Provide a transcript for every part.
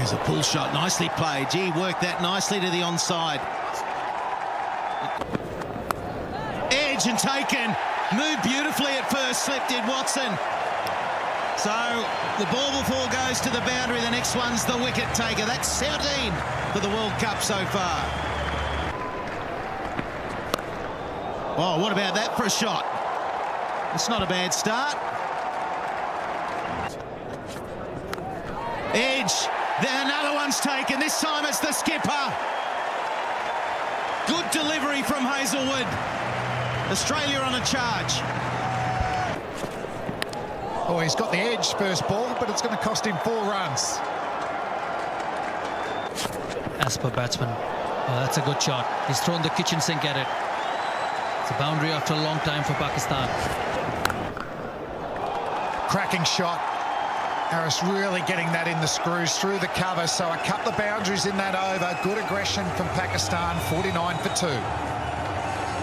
There's a pull shot, nicely played. Gee, worked that nicely to the onside. Edge and taken. Moved beautifully at first, slipped in Watson. So the ball before goes to the boundary. The next one's the wicket taker. That's 17 for the World Cup so far. Oh, what about that for a shot? It's not a bad start. Edge. Then another one's taken. This time it's the skipper. Good delivery from Hazelwood. Australia on a charge. Oh, he's got the edge first ball, but it's going to cost him 4 runs. As per batsman, that's a good shot. He's thrown the kitchen sink at it. It's a boundary after a long time for Pakistan. Cracking shot. Harris really getting that in the screws through the cover, so a couple of boundaries in that over. Good aggression from Pakistan, 49 for 2.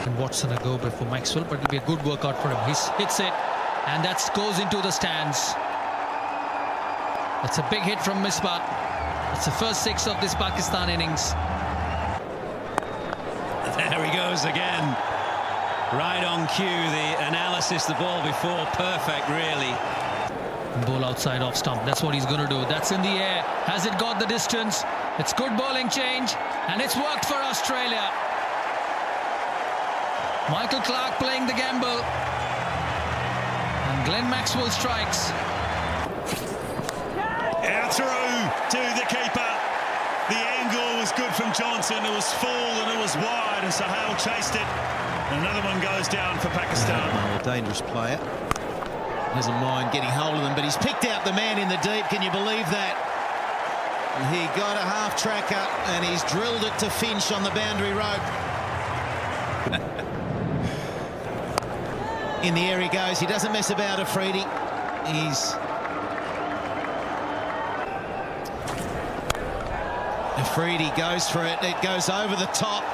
And Watson a go before Maxwell, but it'll be a good workout for him. He hits it, and that goes into the stands. That's a big hit from Misbah. It's the first 6 of this Pakistan innings. There he goes again. Right on cue, the analysis, the ball before, perfect, really. Ball outside off stump. That's what he's going to do. That's in the air. Has it got the distance? It's good bowling change, and it's worked for Australia. Michael Clarke playing the gamble, and Glenn Maxwell strikes. Out through to the keeper. The angle was good from Johnson. It was full and it was wide, and Sahal chased it. Another one goes down for Pakistan. A dangerous player. Doesn't mind getting hold of them, but he's picked out the man in the deep. Can you believe that? And he got a half tracker and he's drilled it to Finch on the boundary rope. In the air he goes. He doesn't mess about, Afridi. Afridi goes for it. It goes over the top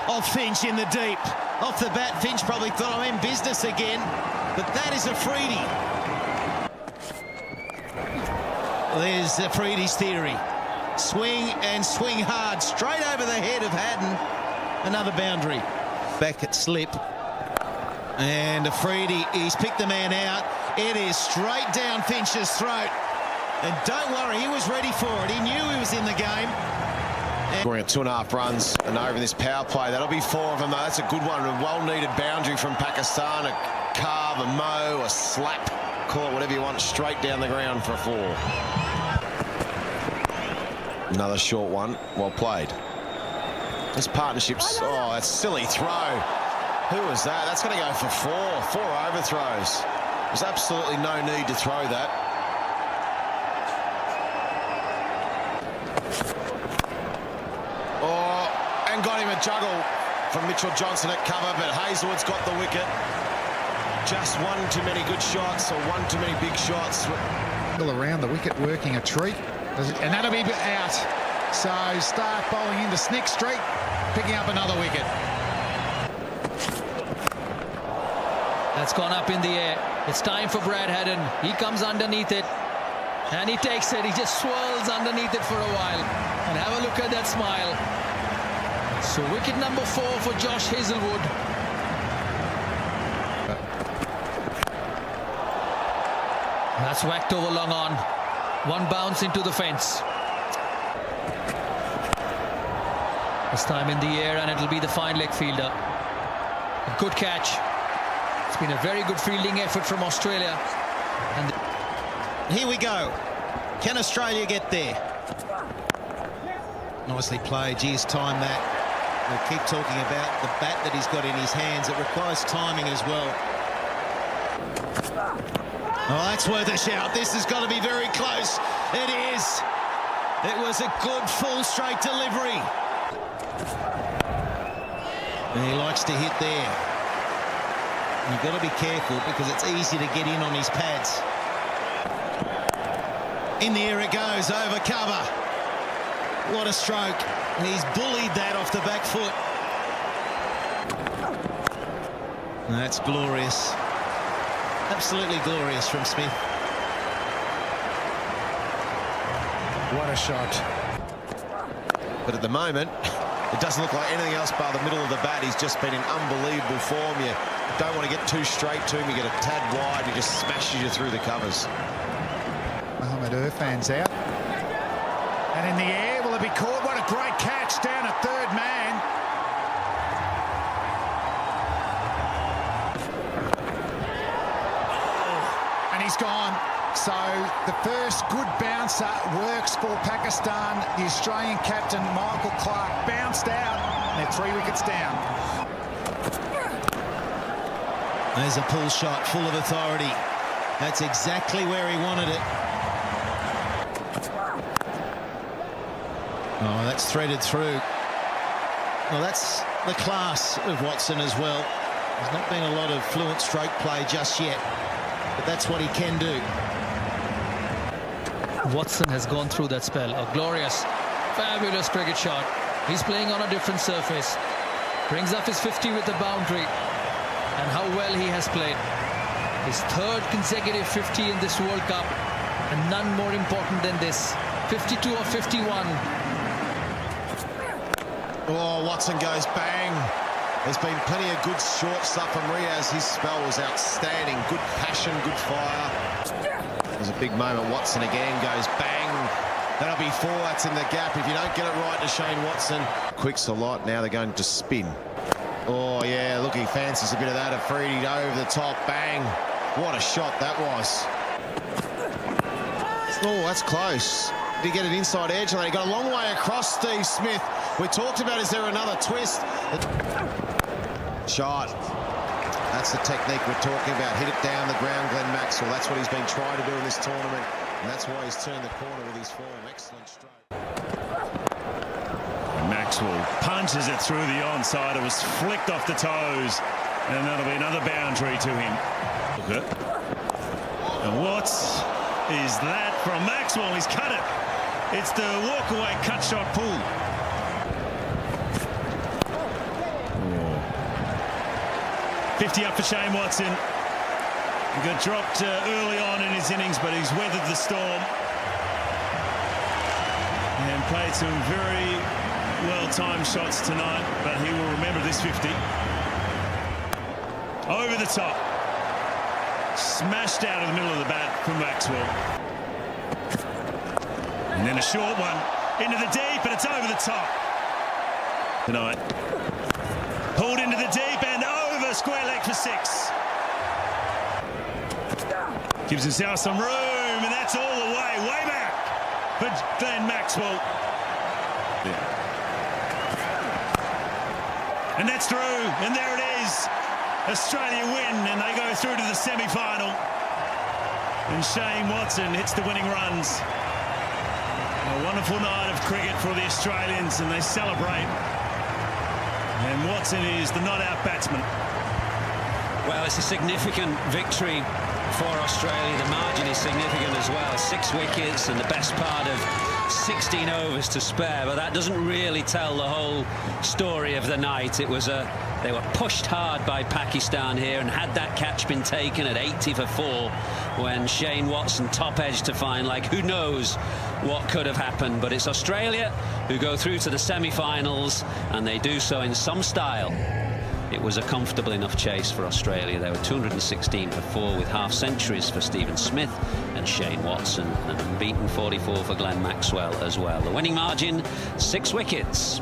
of Finch in the deep. Off the bat, Finch probably thought, I'm in business again. But that is Afridi. There's Afridi's theory. Swing and swing hard. Straight over the head of Haddon. Another boundary. Back at slip. And Afridi, he's picked the man out. It is straight down Finch's throat. And don't worry, he was ready for it. He knew he was in the game. Scoring at 2.5 runs and over in this power play. That'll be 4 of them. That's a good one. A well-needed boundary from Pakistan. A carve, a mow, a slap. Call it whatever you want. Straight down the ground for a 4. Another short one. Well played. This partnership's... Oh, that's a silly throw. Who was that? That's going to go for 4. 4 overthrows. There's absolutely no need to throw that. And got him a juggle from Mitchell Johnson at cover, but Hazelwood's got the wicket. Just one too many good shots, or one too many big shots. Around the wicket, working a treat, and that'll be out. So Stark bowling into Snick Street, picking up another wicket. That's gone up in the air. It's time for Brad Haddon. He comes underneath it, and he takes it. He just swirls underneath it for a while. And have a look at that smile. So wicket number 4 for Josh Hazelwood. That's whacked over long on. One bounce into the fence. This time in the air, and it'll be the fine leg fielder. A good catch. It's been a very good fielding effort from Australia. And here we go. Can Australia get there? Nicely played. Geez, time that. We'll keep talking about the bat that he's got in his hands. It requires timing as well. Oh, that's worth a shout. This has got to be very close. It is. It was a good full straight delivery. And he likes to hit there. You've got to be careful because it's easy to get in on his pads. In the air it goes, over cover. What a stroke. He's bullied that off the back foot. That's glorious. Absolutely glorious from Smith. What a shot. But at the moment, it doesn't look like anything else bar the middle of the bat. He's just been in unbelievable form. You don't want to get too straight to him. You get a tad wide, he just smashes you through the covers. Mohamed Irfan's out. And in the air, will it be caught? What a great catch down at third man. And he's gone. So the first good bouncer works for Pakistan. The Australian captain, Michael Clark, bounced out. And they're 3 wickets down. There's a pull shot full of authority. That's exactly where he wanted it. Oh, that's threaded through. Well, that's the class of Watson as well. There's not been a lot of fluent stroke play just yet, but that's what he can do. Watson has gone through that spell. A glorious, fabulous cricket shot. He's playing on a different surface. Brings up his 50 with the boundary. And how well he has played. His third consecutive 50 in this World Cup. And none more important than this. 52 or 51. Oh, Watson goes bang. There's been plenty of good short stuff from Riaz. His spell was outstanding. Good passion, good fire. There's a big moment. Watson again goes bang. That'll be 4. That's in the gap. If you don't get it right to Shane Watson. Quicks a lot. Now they're going to spin. Oh, yeah, look, he fancies a bit of that. Afridi over the top. Bang. What a shot that was. Oh, that's close. Did he get it inside edge? And they got a long way across, Steve Smith. We talked about, is there another twist? Shot. That's the technique we're talking about. Hit it down the ground, Glenn Maxwell. That's what he's been trying to do in this tournament. And that's why he's turned the corner with his form. Excellent stroke. Maxwell punches it through the onside. It was flicked off the toes, and that'll be another boundary to him. Look at it. And what is that from Maxwell? He's cut it. It's the walk-away cut shot pull. Oh. 50 up for Shane Watson. He got dropped early on in his innings, but he's weathered the storm and played some very well-timed shots tonight, but he will remember this 50. Over the top. Smashed out of the middle of the bat from Maxwell. And then a short one into the deep, and it's over the top. Tonight. Pulled into the deep and over square leg for 6. Gives himself some room, and that's all the way back for Glenn Maxwell. Yeah. And that's through, and there it is. Australia win, and they go through to the semi-final. And Shane Watson hits the winning runs. A wonderful night of cricket for the Australians, and they celebrate. And Watson is the not-out batsman. Well, it's a significant victory for Australia. The margin is significant as well. 6 wickets and the best part of 16 overs to spare, but that doesn't really tell the whole story of the night. It was they were pushed hard by Pakistan here, and had that catch been taken at 80 for 4 when Shane Watson top edged to fine leg, who knows what could have happened. But it's Australia who go through to the semi-finals, and they do so in some style. It was a comfortable enough chase for Australia. They were 216 for 4 with half centuries for Stephen Smith and Shane Watson, and an unbeaten 44 for Glenn Maxwell as well. The winning margin, 6 wickets.